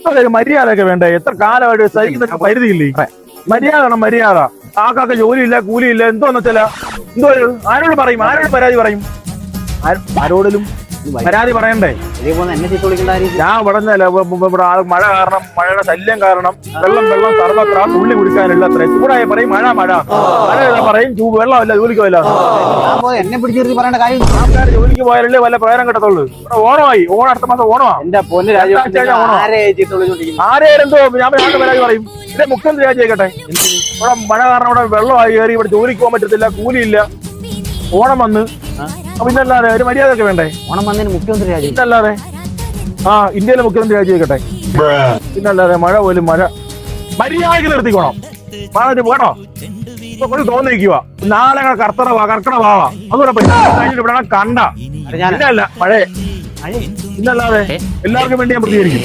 അതൊരു മര്യാദയൊക്കെ വേണ്ടേ? എത്ര കാലമായിട്ട് സഹിക്കുന്ന പരിധിയില്ലേ? മര്യാദ മര്യാദ. ആൾക്കാർക്ക് ജോലിയില്ല, കൂലിയില്ല, എന്തോന്ന് വെച്ചാൽ എന്തോ ആരോട് പറയും? ആരോട് പരാതി പറയും? ആരോടിലും പരാതി പറയണ്ടേ? ഞാൻ പറഞ്ഞല്ല, മഴ കാരണം, മഴയുടെ ശല്യം കാരണം വെള്ളം സർവത്ര തുള്ളി കുടിക്കാനുള്ള അത്ര ചൂടായ പറയും മഴ മഴ പറയും, വെള്ളമല്ല ജോലിക്ക് പോയല്ലോ. എന്നെ പിടിച്ചിരുത്തി പറയേണ്ട കാര്യം. ആൾക്കാർ ജോലിക്ക് പോയാലല്ലേ വല്ല പ്രയോജനം കിട്ടത്തുള്ളൂ. ഇവിടെ ഓണമായി, അടുത്ത മാസം ഓണമാ. ആരെന്തോ ഞാൻ പരാതി പറയും. ഇതേ മുഖ്യമന്ത്രി രാജിയായിക്കട്ടെ. ഇവിടെ മഴ കാരണം ഇവിടെ വെള്ളമായി കയറി, ഇവിടെ ജോലിക്ക് പോകാൻ പറ്റത്തില്ല, കൂലിയില്ല. ഓണം വന്ന് പിന്നല്ലാതെ ഒരു മര്യാദയൊക്കെ വേണ്ടേ? ഓണം വന്നതിന് മുഖ്യമന്ത്രി രാജി പിന്നല്ലാതെ ഇന്ത്യയിലെ മുഖ്യമന്ത്രി രാജിയായിക്കട്ടെ. പിന്നല്ലാതെ മഴ പോലും മഴ മര്യാദയ്ക്ക് നിർത്തിക്കോണം. മഴ കേട്ടോ ഇപ്പൊ കൊണ്ട് തോന്നിരിക്കുക. നാളെ കർക്കടവാവാ അതുപോലെ ഇവിടെ കണ്ട പിന്നല്ല മഴ. പിന്നല്ലാതെ എല്ലാവർക്കും വേണ്ടി ഞാൻ പ്രതികരിക്കും.